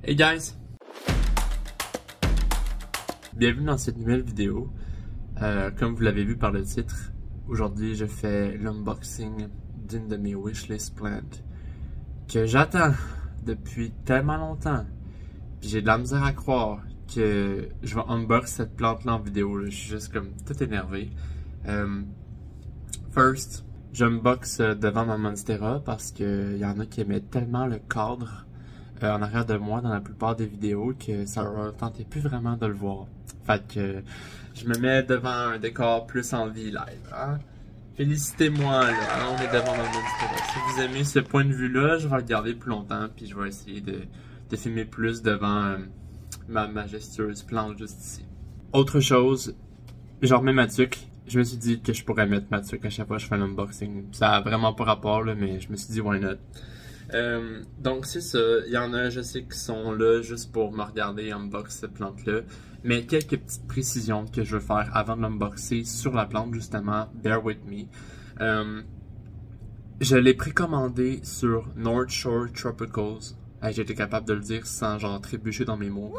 Hey guys! Bienvenue dans cette nouvelle vidéo. Comme vous l'avez vu par le titre, aujourd'hui je fais l'unboxing d'une de mes wishlist plantes que j'attends depuis tellement longtemps. Puis j'ai de la misère à croire que je vais unbox cette plante-là en vidéo. Là. Je suis juste comme tout énervé. First, j'unbox devant ma Monstera parce qu'il y en a qui aimaient tellement le cadre en arrière de moi dans la plupart des vidéos que ça leur tentait plus vraiment de le voir. Fait que je me mets devant un décor plus en vie live. Hein? Félicitez-moi, là. On est devant ma Monstera. Si vous aimez ce point de vue-là, je vais le garder plus longtemps puis je vais essayer de filmer plus devant ma majestueuse plante juste ici. Autre chose, je remets ma tuque. Je me suis dit que je pourrais mettre ma tuque à chaque fois que je fais un unboxing. Ça a vraiment pas rapport, là, mais je me suis dit why not. Donc c'est ça, il y en a je sais qui sont là juste pour me regarder unbox cette plante là, mais quelques petites précisions que je veux faire avant de l'unboxer sur la plante justement, bear with me. Je l'ai précommandé sur North Shore Tropicals. J'ai été capable de le dire sans genre trébucher dans mes mots.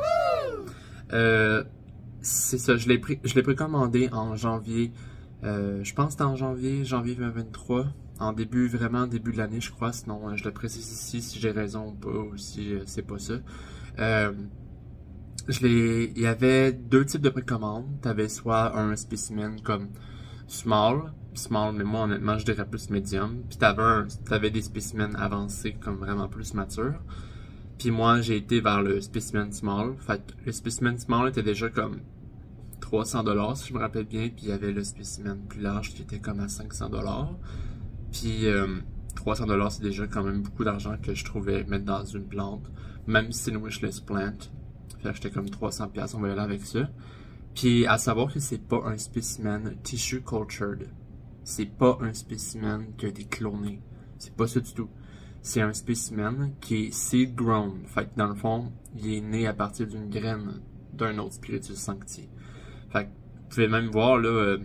C'est ça, je l'ai précommandé en janvier, je pense que c'était en janvier 2023. En vraiment début de l'année, je crois. Sinon, je le précise ici si j'ai raison ou pas, ou si c'est pas ça. Il y avait deux types de précommande. T'avais soit un spécimen comme small, mais moi honnêtement je dirais plus medium. Puis t'avais des spécimens avancés comme vraiment plus matures. Puis moi j'ai été vers le spécimen small. Fait que le spécimen small était déjà comme 300$ si je me rappelle bien. Puis il y avait le spécimen plus large qui était comme à 500$. Puis 300$, c'est déjà quand même beaucoup d'argent que je trouvais mettre dans une plante, même si c'est une wishlist plant. Fait que j'étais comme 300$, on va y aller avec ça. Puis à savoir que c'est pas un spécimen tissue cultured. C'est pas un spécimen qui a été cloné. C'est pas ça du tout. C'est un spécimen qui est seed grown. Fait que dans le fond, il est né à partir d'une graine d'un autre Spiritus Sancti. Fait que vous pouvez même voir là.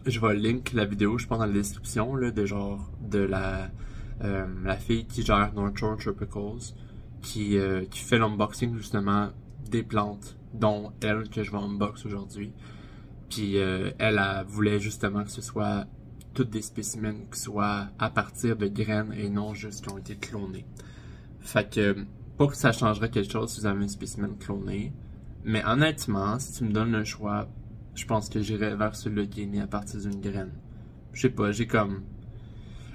Je vais link la vidéo, je pense, dans la description, là, de la fille qui gère North Shore Tropicals, qui fait l'unboxing, justement, des plantes, dont elle, que je vais unbox aujourd'hui. Puis, elle voulait, justement, que ce soit tous des spécimens qui soient à partir de graines et non juste qui ont été clonés. Fait que, pas que ça changerait quelque chose si vous avez un spécimen cloné, mais honnêtement, si tu me donnes le choix, je pense que j'irais vers celui-là qui est né à partir d'une graine. Je sais pas, j'ai comme...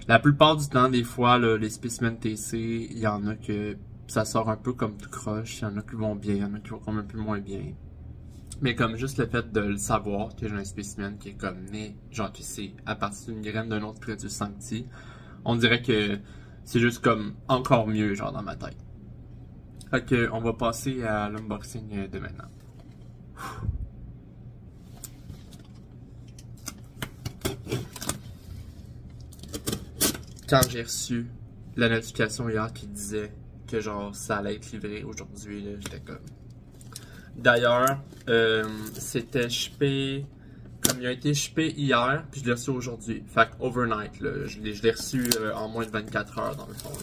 La plupart du temps, des fois, là, les spécimens TC, il y en a que ça sort un peu comme tout croche. Il y en a qui vont bien, il y en a qui vont comme un peu moins bien. Mais comme juste le fait de le savoir que j'ai un spécimen qui est comme né, genre qui c'est à partir d'une graine d'un autre Spiritus Sancti, on dirait que c'est juste comme encore mieux, genre dans ma tête. Fait que on va passer à l'unboxing de maintenant. Quand j'ai reçu la notification hier qui disait que genre ça allait être livré aujourd'hui, j'étais comme... D'ailleurs, c'était shippé, comme il a été shippé hier, puis je l'ai reçu aujourd'hui. Fait que overnight, là, je l'ai reçu en moins de 24 heures dans le fond.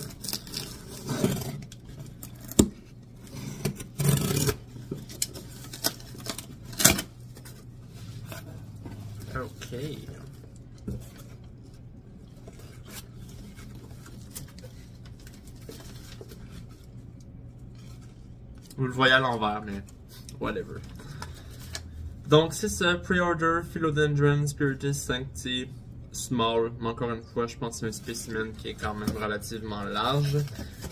Là. Ok. Vous le voyez à l'envers, mais whatever. Donc c'est ça, Pre-Order Philodendron Spiritus Sancti Small. Mais encore une fois, je pense que c'est un spécimen qui est quand même relativement large.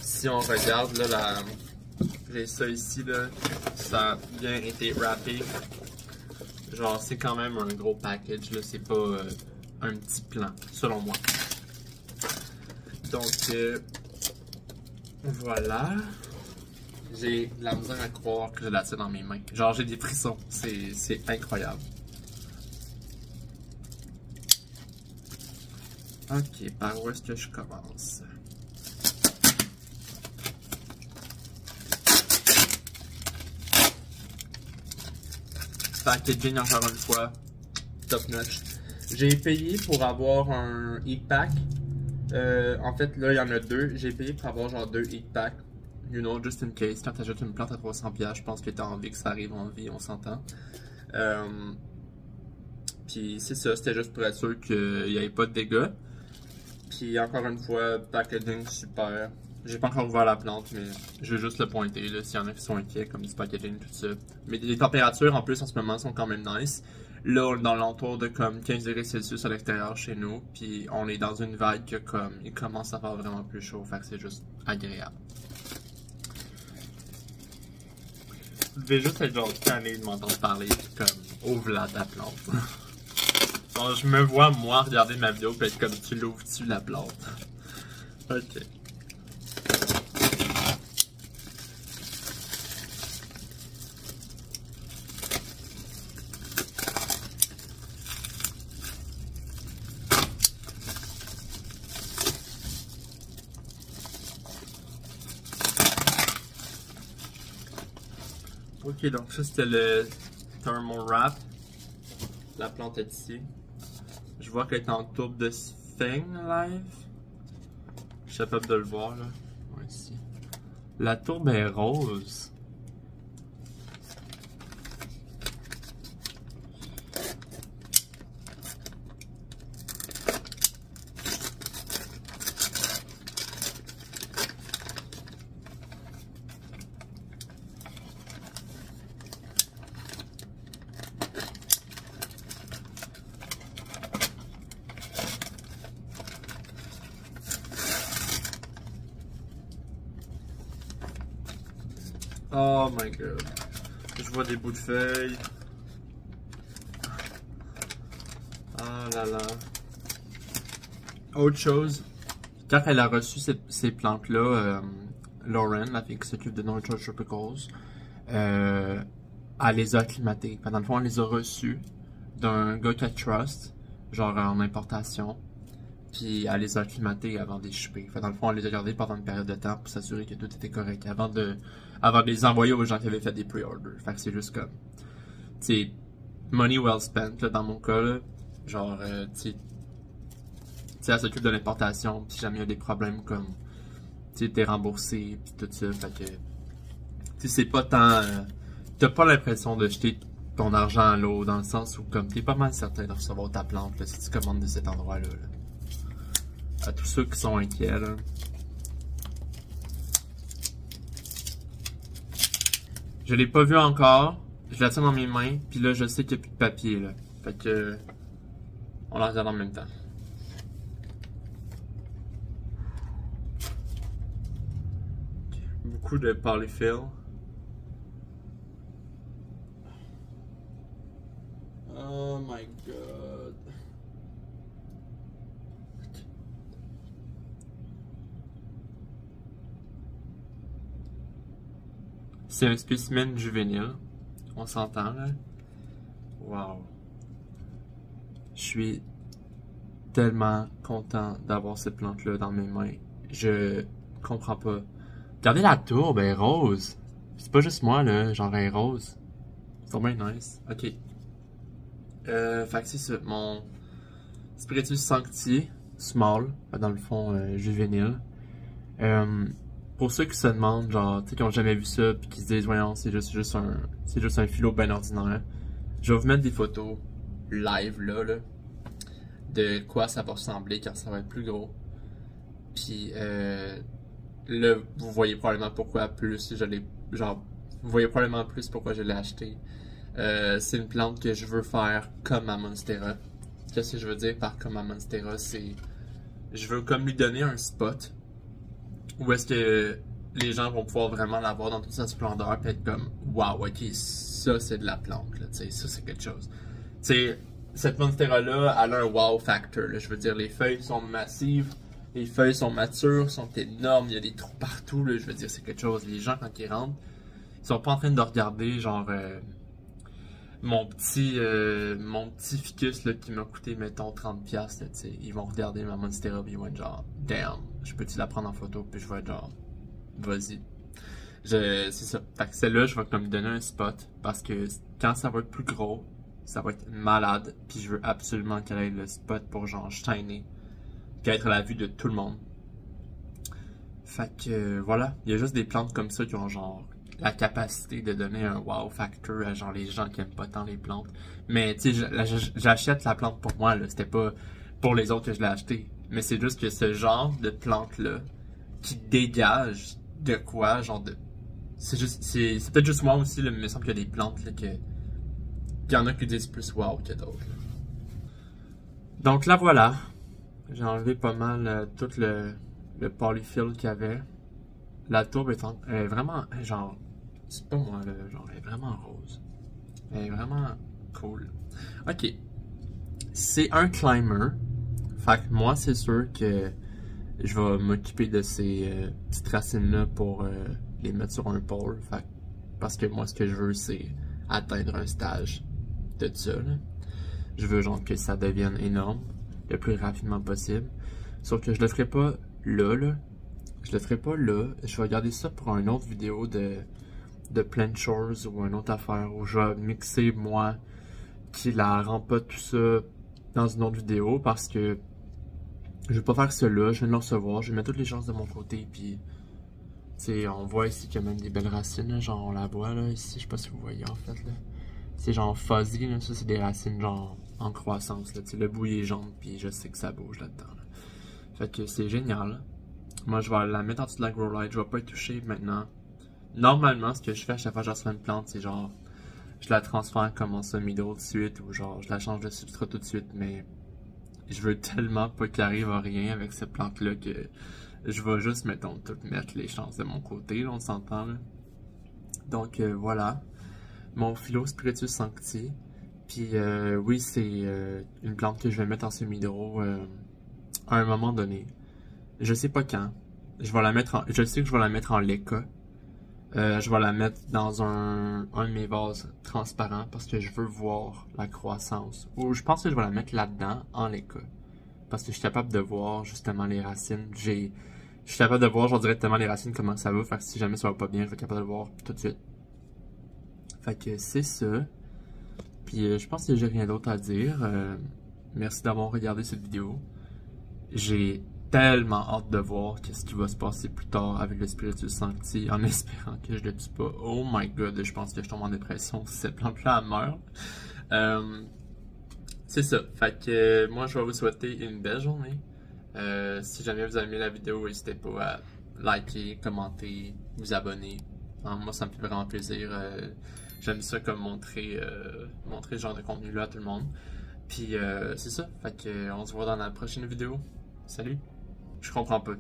Si on regarde, là, j'ai ça ici, là, ça a bien été wrappé. Genre, c'est quand même un gros package, là, c'est pas un petit plan, selon moi. Donc, voilà. J'ai de la misère à croire que je la tiens dans mes mains. Genre, j'ai des frissons. C'est incroyable. Ok, par où est-ce que je commence? Packaging encore une fois. Top notch. J'ai payé pour avoir un heat pack. En fait, là, il y en a deux. J'ai payé pour avoir genre 2 heat packs. you know, just in case, quand t'achètes une plante à 300$, je pense que t'as envie que ça arrive en vie, on s'entend. Puis c'est ça, c'était juste pour être sûr qu'il n'y avait pas de dégâts. Puis encore une fois, packaging super. J'ai pas encore ouvert la plante, mais je veux juste le pointer là, s'il y en a qui sont inquiets comme du packaging, tout ça. Mais les températures en plus en ce moment sont quand même nice. Là, on est dans l'entour de comme 15 degrés Celsius à l'extérieur chez nous. Puis on est dans une vague que comme il commence à faire vraiment plus chaud, fait que c'est juste agréable. Vous devez juste être genre tanné de m'entendre parler, puis comme ouvre-la ta plante. Genre, je me vois moi regarder ma vidéo puis être comme tu l'ouvres-tu la plante. Ok. Ok, donc ça c'était le thermal wrap. La plante est ici. Je vois qu'elle est en tourbe de Spheng Live. Je suis capable de le voir là. Ouais, ici. La tourbe est rose. Oh my god. Je vois des bouts de feuilles. Ah là là. Autre chose, quand elle a reçu ces plantes-là, Lauren, la fille qui s'occupe de Nurture Tropicals, elle les a acclimatées. Dans le fond, elle les a reçues d'un gars qu'elle trust, genre en importation. Puis elle les a acclimatées avant de les shipper. Dans le fond, elle les a gardées pendant une période de temps pour s'assurer que tout était correct avant de les envoyer aux gens qui avaient fait des pre-orders. Fait que c'est juste comme, tu sais, money well spent là, dans mon cas. Là. Genre, tu sais, elle s'occupe de l'importation. Puis jamais il y a des problèmes comme, tu sais, t'es remboursé. Puis tout ça. Fait que, tu sais, c'est pas tant. T'as pas l'impression de jeter ton argent à l'eau dans le sens où, comme, t'es pas mal certain de recevoir ta plante là, si tu commandes de cet endroit-là. Là. À tous ceux qui sont inquiets, là. Je l'ai pas vu encore. Je la tiens dans mes mains. Puis là, je sais qu'il n'y a plus de papier, là. Fait que... on la regarde en même temps. Beaucoup de polyfill. Oh my god. C'est un spécimen juvénile. On s'entend là. Wow. Je suis tellement content d'avoir cette plante-là dans mes mains. Je comprends pas. Regardez la tourbe, elle est rose. C'est pas juste moi là, genre elle est rose. C'est bien nice. Ok. Fait que c'est ça. Mon Spiritus Sancti Small, dans le fond juvénile. Pour ceux qui se demandent, genre, tu sais, qui ont jamais vu ça, puis qui se disent, voyons, c'est juste un philo bien ordinaire. Je vais vous mettre des photos live là, de quoi ça va ressembler quand ça va être plus gros. Puis là, vous voyez probablement pourquoi plus je l'ai, genre, vous voyez probablement plus pourquoi je l'ai acheté. C'est une plante que je veux faire comme ma Monstera. Qu'est-ce que je veux dire par comme ma Monstera, c'est, je veux comme lui donner un spot où est-ce que les gens vont pouvoir vraiment la voir dans toute sa splendeur et être comme wow, ok, ça c'est de la plante, là, ça c'est quelque chose. T'sais, cette Monstera-là, elle a un wow factor, là, je veux dire, les feuilles sont massives, les feuilles sont matures, sont énormes, il y a des trous partout, là, je veux dire, c'est quelque chose. Les gens, quand ils rentrent, ils sont pas en train de regarder, genre, mon petit ficus, là, qui m'a coûté, mettons, 30$, là, t'sais. Ils vont regarder ma Monstera et ils vont être genre, damn, je peux-tu la prendre en photo, puis je vais être genre, vas-y. C'est ça. Fait que celle-là, je vais comme lui donner un spot, parce que quand ça va être plus gros, ça va être malade, puis je veux absolument qu'elle ait le spot pour genre shiner, puis être à la vue de tout le monde. Fait que voilà, il y a juste des plantes comme ça qui ont genre la capacité de donner un wow factor à genre les gens qui aiment pas tant les plantes. Mais tu sais, j'achète la plante pour moi, là. C'était pas pour les autres que je l'ai acheté. Mais c'est juste que ce genre de plante-là qui dégage de quoi, genre de. C'est juste. C'est peut-être juste moi aussi, là, mais il me semble qu'il y a des plantes là, qu'il y en a qui disent plus wow que d'autres. Donc là voilà. J'ai enlevé pas mal tout le polyfill qu'il y avait. La tourbe est vraiment, genre, c'est pas moi, là, genre, elle est vraiment rose. Elle est vraiment cool. Ok. C'est un climber. Fait que moi, c'est sûr que je vais m'occuper de ces petites racines-là pour les mettre sur un pôle. Fait que, parce que moi, ce que je veux, c'est atteindre un stage de ça, là. Je veux, genre, que ça devienne énorme le plus rapidement possible. Sauf que je le ferai pas là. Je le ferai pas là. Je vais garder ça pour une autre vidéo de Plant Shores ou une autre affaire où je vais mixer moi qui la rend pas tout ça dans une autre vidéo parce que je vais pas faire ça là. Je viens de le recevoir. Je vais mettre toutes les chances de mon côté. Puis, tu sais, on voit ici qu'il y a même des belles racines. Là, genre, on la voit là ici. Je sais pas si vous voyez en fait. Là. C'est genre fuzzy. Là. Ça, c'est des racines genre en croissance. Là. Le bout est jaune. Puis, je sais que ça bouge là-dedans. Là. Fait que c'est génial. Moi, je vais la mettre en dessous de la grow light. Je vais pas y toucher maintenant. Normalement, ce que je fais à chaque fois que je reçois une plante, c'est genre, je la transfère comme en semi-do tout de suite ou genre, je la change de substrat tout de suite. Mais je veux tellement pas qu'il arrive à rien avec cette plante-là que je vais juste, mettons, tout mettre les chances de mon côté. Là, on s'entend. Là. Donc, voilà. Mon Philo Spiritus Sancti. Puis, oui, c'est une plante que je vais mettre en semi-do à un moment donné. Je sais pas quand. Je vais la mettre en. Je sais que je vais la mettre en leca. Je vais la mettre dans un de mes vases transparents parce que je veux voir la croissance. Ou je pense que je vais la mettre là-dedans en leca. Parce que je suis capable de voir justement les racines. Je suis capable de voir genre directement les racines comment ça va. Fait que si jamais ça va pas bien, je vais être capable de le voir tout de suite. Fait que c'est ça. Puis je pense que j'ai rien d'autre à dire. Merci d'avoir regardé cette vidéo. J'ai tellement hâte de voir qu'est-ce qui va se passer plus tard avec le Spiritus Sancti en espérant que je le tue pas. Oh my god, je pense que je tombe en dépression si cette plante-là meurt. C'est ça. Fait que moi je vais vous souhaiter une belle journée. Si jamais vous avez aimé la vidéo, n'hésitez pas à liker, commenter, vous abonner. Moi ça me fait vraiment plaisir. J'aime ça comme montrer ce genre de contenu là à tout le monde. Puis c'est ça. Fait que on se voit dans la prochaine vidéo. Salut! Je comprends pas.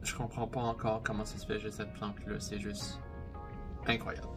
Je comprends pas encore comment ça se fait, j'ai cette plante-là. C'est juste incroyable.